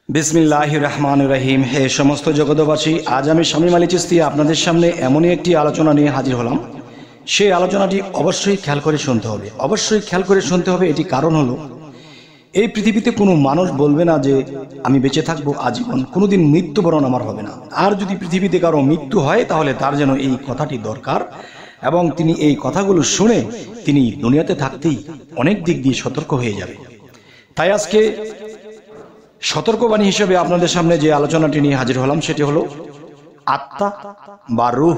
বিসমিল্লাহির রহমানির রহিম। হে সমস্ত জগতবাসী, আজ আমি শামীম আলী চিশতি আপনাদের সামনে এমনই একটি আলোচনা নিয়ে হাজির হলাম। সেই আলোচনাটি অবশ্যই খেয়াল করে শুনতে হবে, অবশ্যই খেয়াল করে শুনতে হবে। এটি কারণ হলো, এই পৃথিবীতে কোনো মানুষ বলবে না যে আমি বেঁচে থাকবো আজীবন, কোনোদিন মৃত্যুবরণ আমার হবে না। আর যদি পৃথিবীতে কারো মৃত্যু হয় তাহলে তার যেন এই কথাটি দরকার, এবং তিনি এই কথাগুলো শুনে তিনি দুনিয়াতে থাকতেই অনেক দিক দিয়ে সতর্ক হয়ে যাবে। তাই আজকে সতর্কবাণী হিসেবে আপনাদের সামনে যে আলোচনাটি নিয়ে হাজির হলাম সেটি হলো আত্মা বা রূহ।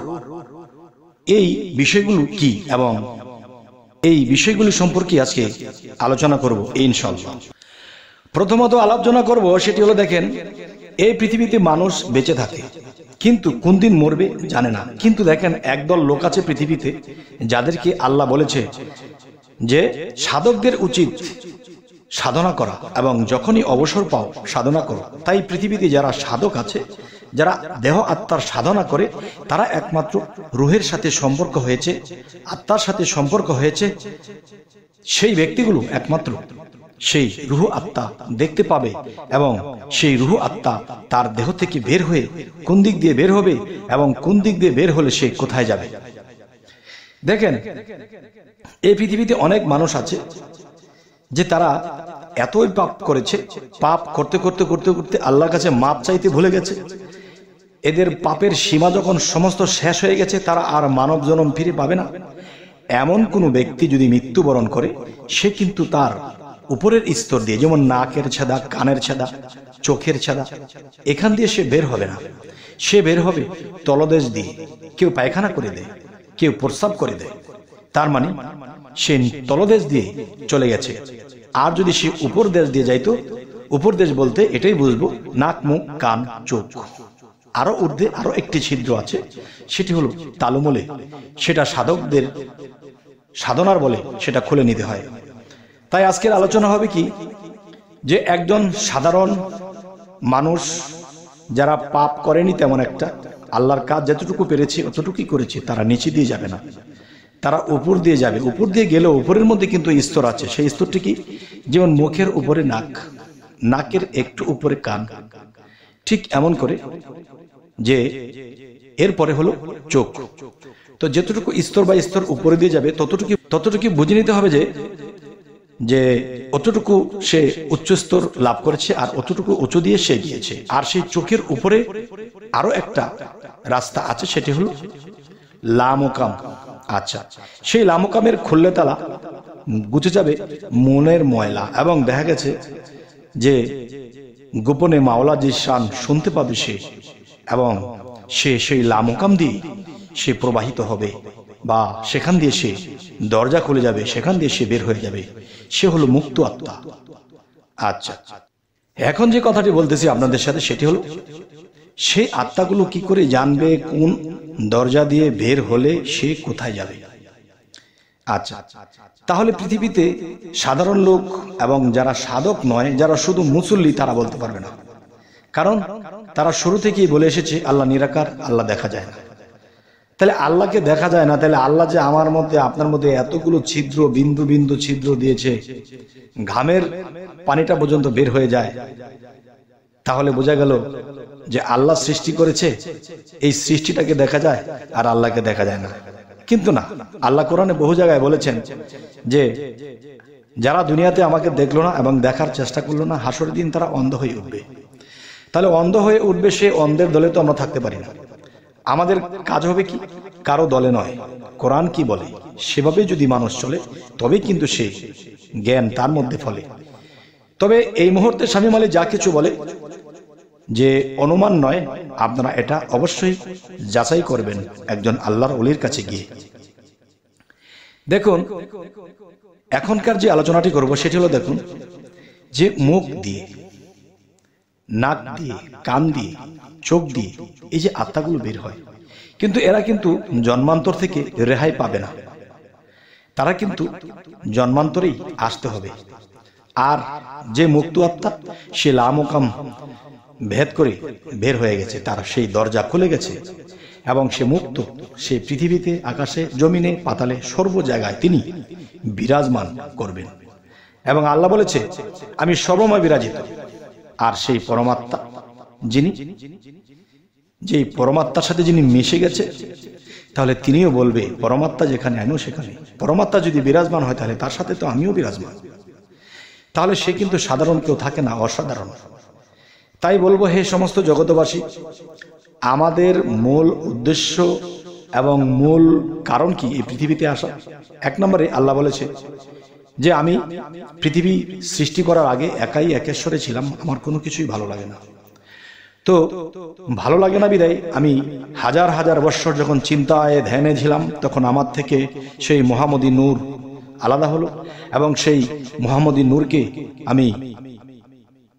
এই বিষয়গুলো কি এবং এই বিষয়গুলো সম্পর্কে আজকে আলোচনা করব ইনশাআল্লাহ। প্রথমত আলোচনা করব সেটি হলো, দেখেন, এই পৃথিবীতে মানুষ বেঁচে থাকে কিন্তু কোন দিন মরবে জানে না। কিন্তু দেখেন, একদল লোক আছে পৃথিবীতে যাদেরকে আল্লাহ বলেছে যে সাধকদের উচিত সাধনা করা, এবং যখনই অবসর পাও সাধনা করো। তাই পৃথিবীতে যারা সাধক আছে, যারা দেহ আত্মার সাধনা করে, তারা একমাত্র রুহের সাথে সম্পর্ক হয়েছে, আত্মার সাথে সম্পর্ক হয়েছে। সেই ব্যক্তিগুলো একমাত্র সেই রুহ আত্মা দেখতে পাবে, এবং সেই রুহ আত্মা তার দেহ থেকে বের হয়ে কোন দিক দিয়ে বের হবে এবং কোন দিক দিয়ে বের হলে সে কোথায় যাবে। দেখেন, এই পৃথিবীতে অনেক মানুষ আছে যে তারা এতই পাপ করেছে, পাপ করতে করতে করতে করতে আল্লাহর কাছে মাপ চাইতে ভুলে গেছে। এদের পাপের সীমা যখন সমস্ত শেষ হয়ে গেছে, তারা আর মানব জন্ম ফিরে পাবে না। এমন কোনো ব্যক্তি যদি মৃত্যুবরণ করে, সে কিন্তু তার উপরের স্তর দিয়ে, যেমন নাকের ছেদা, কানের ছেদা, চোখের ছেদা, এখান দিয়ে সে বের হবে না। সে বের হবে তলদেশ দিয়ে। কেউ পায়খানা করে দেয়, কেউ প্রস্রাব করে দেয়, তার মানে সে তলদেশ দিয়ে চলে গেছে। আর যদি সে উপর দেশ দিয়ে যাইতো, উপর দেশ বলতে এটাই বুঝবো নাক, মুখ, কান, চোখ, আরো ঊর্ধ্বে আরো একটি ছিদ্র আছে, সেটি হলো তালুমলে। সেটা সাধকদের সাধনার বলে সেটা খুলে নিতে হয়। তাই আজকের আলোচনা হবে কি, যে একজন সাধারণ মানুষ যারা পাপ করেনি তেমন একটা, আল্লাহর কাজ যতটুকু পেরেছে অতটুকুই করেছে, তারা নিচে দিয়ে যাবে না, তারা উপর দিয়ে যাবে। উপর দিয়ে গেলেও উপরের মধ্যে কিন্তু স্তর আছে। সেই স্তরটি কি, যেমন মুখের উপরে নাক, নাকের একটু উপরে কান, ঠিক এমন করে যে এরপরে হলো চোখ। তো যতটুকু স্তর বা স্তর উপরে দিয়ে যাবে ততটুকু বুঝে নিতে হবে যে অতটুকু সে উচ্চ স্তর লাভ করেছে, আর অতটুকু উঁচু দিয়ে সে গিয়েছে। আর সেই চোখের উপরে আরো একটা রাস্তা আছে, সেটি হলো লামকাম। আচ্ছা, সেই লামকামের খুললে তালা গুছে যাবে মনের ময়লা, এবং দেখা গেছে যে গোপনে মাওলা যে শান শুনতে পাবে সে, এবং সে সেই লামকাম দিয়ে সে প্রবাহিত হবে, বা সেখান দিয়ে সে দরজা খুলে যাবে, সেখান দিয়ে সে বের হয়ে যাবে। সে হলো মুক্ত আত্মা। আচ্ছা, এখন যে কথাটি বলতেছি আপনাদের সাথে সেটি হলো, সেই আত্মাগুলো কি করে জানবে কোন দরজা দিয়ে বের হলে সে কোথায় যাবে। আচ্ছা, তাহলে পৃথিবীতে সাধারণ লোক এবং যারা সাধক নয়, যারা শুধু মুসল্লি, তারা বলতে পারবে না। কারণ তারা শুরু থেকেই বলে এসেছে আল্লাহ নিরাকার, আল্লাহ দেখা যায় না। তাহলে আল্লাহকে দেখা যায় না, তাহলে আল্লাহ যে আমার মধ্যে আপনার মধ্যে এতগুলো ছিদ্র, বিন্দু বিন্দু ছিদ্র দিয়েছে, ঘামের পানিটা পর্যন্ত বের হয়ে যায়, তাহলে বোঝা গেল যে আল্লাহ সৃষ্টি করেছে, এই সৃষ্টিটাকে দেখা যায় আর আল্লাহকে দেখা যায় না। কিন্তু না, আল্লাহ কোরআনে বহু জায়গায় বলেছেন যে যারা দুনিয়াতে আমাকে দেখলো না এবং দেখার চেষ্টা করলো না, হাসরের দিন তারা অন্ধ হয়ে উঠবে। তাহলে অন্ধ হয়ে উঠবে, সে অন্ধের দলে তো আমরা থাকতে পারি না। আমাদের কাজ হবে কি, কারো দলে নয়। কোরআন কি বলে সেভাবে যদি মানুষ চলে, তবেই কিন্তু সে জ্ঞান তার মধ্যে ফলে। তবে এই মুহূর্তে শামীম আলী যা কিছু বলে যে অনুমান নয়, আপনারা এটা অবশ্যই যাচাই করবেন একজন আল্লাহর ওলির কাছে গিয়ে। দেখুন, এখনকার যে আলোচনাটি করব সেটি হলো, দেখুন, যে মুখ দিয়ে, নাক দিয়ে, কান দিয়ে, চোখ দিয়ে এই যে আত্মাগুলো বের হয়, কিন্তু এরা কিন্তু জন্মান্তর থেকে রেহাই পাবে না। তারা কিন্তু জন্মান্তরেই আসতে হবে। আর যে মুক্ত আত্মা, সে লামকাম ভেদ করে বের হয়ে গেছে, তার সেই দরজা খুলে গেছে, এবং সে মুক্ত। সে পৃথিবীতে, আকাশে, জমিনে, পাতালে, সর্ব জায়গায় তিনি বিরাজমান করবেন। এবং আল্লাহ বলেছে আমি সর্বময় বিরাজিত। আর সেই পরমাত্মা যিনি, যেই পরমাত্মার সাথে যিনি মিশে গেছে, তাহলে তিনিও বলবে পরমাত্মা যেখানে আমিও সেখানে। পরমাত্মা যদি বিরাজমান হয় তাহলে তার সাথে তো আমিও বিরাজমান। তাহলে সে কিন্তু সাধারণ কেউ থাকে না, অসাধারণ। তাই বলবো, হে সমস্ত জগতবাসী, আমাদের মূল উদ্দেশ্য এবং মূল কারণ কি এই পৃথিবীতে আসা? এক নম্বরে আল্লাহ বলেছে যে আমি পৃথিবী সৃষ্টি করার আগে একাই একেশ্বরে ছিলাম, আমার কোনো কিছুই ভালো লাগে না। তো ভালো লাগে না বিদায় আমি হাজার হাজার বৎসর যখন চিন্তায় ধ্যানে ছিলাম, তখন আমার থেকে সেই মোহাম্মদী নূর আলাদা হলো, এবং সেই মোহাম্মদী নূরকে আমি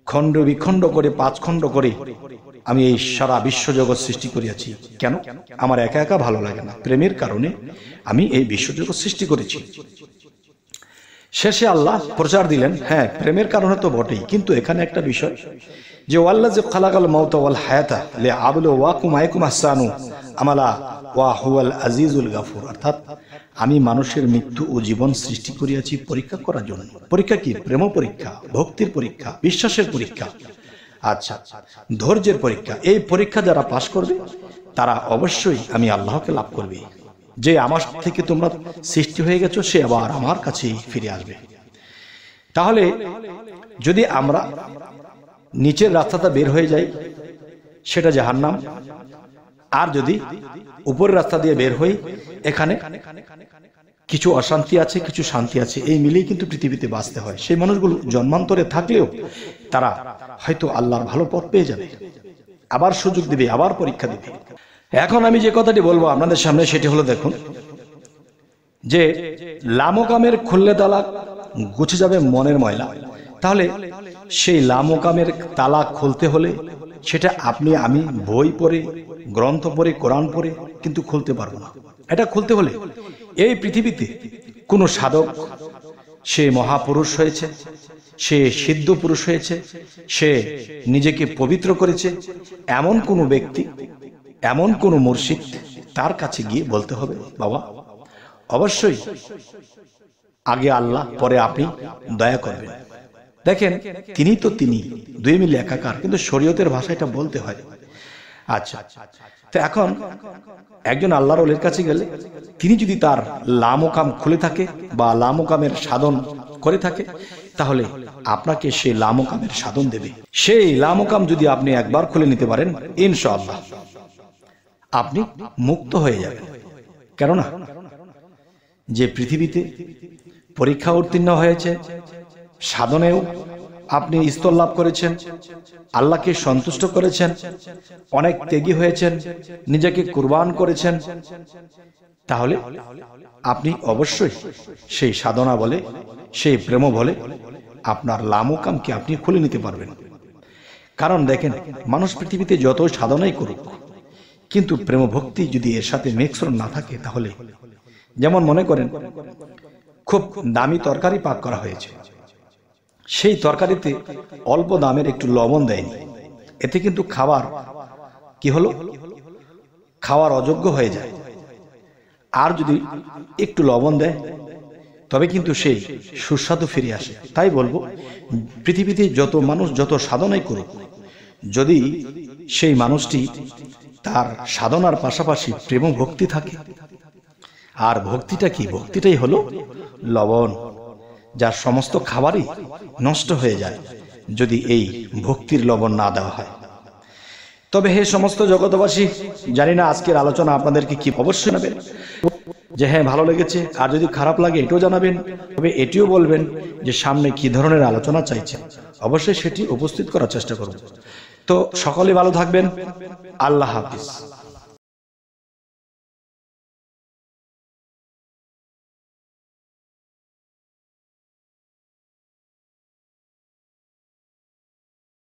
খণ্ড বিখণ্ড করে 5 খণ্ড করে আমি এই সারা বিশ্বজগৎ সৃষ্টি করিয়াছি। কেন? আমার একা একা ভালো লাগে না, প্রেমের কারণে আমি এই বিশ্বজগৎ সৃষ্টি করেছি। শেষে আল্লাহ প্রচার দিলেন, হ্যাঁ প্রেমের কারণে তো বটেই, কিন্তু এখানে একটা বিষয় যে ওয়াল্লাযী খালাকাল মাউতা ওয়াল হায়াতা লিয়াবলুওয়াকুম আইয়াকুম আহসানু আমালা ওয়া হুয়াল আজিজুল গাফুর। অর্থাৎ আমি মানুষের মৃত্যু ও জীবন সৃষ্টি করিয়াছি পরীক্ষা করার জন্য। পরীক্ষা কি? প্রেম পরীক্ষা, ভক্তির পরীক্ষা, বিশ্বাসের পরীক্ষা, আচ্ছা ধৈর্যের পরীক্ষা। এই পরীক্ষা যারা পাশ করবে তারা অবশ্যই আমি আল্লাহকে লাভ করবে। যে আমার থেকে তোমরা সৃষ্টি হয়ে গেছো সে আবার আমার কাছেই ফিরে আসবে। তাহলে যদি আমরা নিচের রাস্তাটা বের হয়ে যাই সেটা জাহান্নাম, আর যদি উপরের রাস্তা দিয়ে বের হই এখানে কিছু অশান্তি আছে, কিছু শান্তি আছে, এই মিলেই কিন্তু পৃথিবীতে বাঁচতে হয়। সেই মানুষগুলো জন্মান্তরে থাকলেও তারা হয়তো আল্লাহর ভালো পথ পেয়ে যাবে, আবার সুযোগ দিবে, আবার পরীক্ষা দিবে। এখন আমি যে কথাটি বলবো আপনাদের সামনে সেটি হলো, দেখুন যে লামকামের খুললে তালা গুছে যাবে মনের ময়লা। তাহলে সেই লামকামের তালা খুলতে হলে সেটা আপনি আমি বই পড়ে, গ্রন্থ পড়ে, কোরআন পড়ে কিন্তু খুলতে পারবো না। এটা খুলতে হলে এই পৃথিবীতে কোনো সাধক, সে মহাপুরুষ হয়েছে, সে সিদ্ধ পুরুষ হয়েছে, সে নিজেকে পবিত্র করেছে, এমন কোনো ব্যক্তি, এমন কোনো মুর্শিদ, তার কাছে গিয়ে বলতে হবে বাবা অবশ্যই আগে আল্লাহ পরে আপনি দয়া করবেন। দেখেন তিনি তো তিনি, দুই মিলে একাকার, কিন্তু শরীয়তের ভাষায় এটা বলতে হয়। আচ্ছা, তো এখন একজন আল্লাহর ওলির কাছে গেলে তিনি যদি তার লামকাম খুলে থাকে বা লামকামের সাধন করে থাকে, তাহলে আপনাকে সেই লামকামের সাধন দেবে। সেই লামকাম যদি আপনি একবার খুলে নিতে পারেন, ইনশাআল্লাহ আপনি মুক্ত হয়ে যাবেন। কেননা যে পৃথিবীতে পরীক্ষা উত্তীর্ণ হয়েছে, সাধনেও আপনি স্তর লাভ করেছেন, আল্লাহকে সন্তুষ্ট করেছেন, অনেক ত্যাগী হয়েছেন, নিজেকে কুরবান করেছেন, তাহলে আপনি অবশ্যই সেই সাধনা বলে, সেই প্রেম বলে আপনার লামকামকে আপনি খুলে নিতে পারবেন। কারণ দেখেন, মানুষ পৃথিবীতে যত সাধনাই করুক, কিন্তু প্রেম ভক্তি যদি এর সাথে মিশ্রণ না থাকে, তাহলে যেমন মনে করেন খুব দামি তরকারি পাক করা হয়েছে, সেই তরকারিতে অল্প দামের একটু লবণ দেয়নি, এতে কিন্তু খাবার কি হলো, খাওয়ার অযোগ্য হয়ে যায়। আর যদি একটু লবণ দেয় তবে কিন্তু সেই সুস্বাদু ফিরে আসে। তাই বলবো, পৃথিবীতে যত মানুষ যত সাধনাই করুক, যদি সেই মানুষটি তার সাধনার পাশাপাশি প্রেম ভক্তি থাকে, আর ভক্তিটা কি? ভক্তিটাই হলো লবণ, যার সমস্ত খাবারই নষ্ট হয়ে যায় যদি এই ভক্তির লবণ না দেওয়া হয়। তবে হে সমস্ত জগতবাসী, জানি না আজকের আলোচনা আপনাদেরকে কি, অবশ্যই জানাবেন যে হ্যাঁ ভালো লেগেছে, আর যদি খারাপ লাগে এটাও জানাবেন। তবে এটিও বলবেন যে সামনে কি ধরনের আলোচনা চাইছেন, অবশ্যই সেটি উপস্থিত করার চেষ্টা করব। তো সকলে ভালো থাকবেন, আল্লাহ হাফিজ।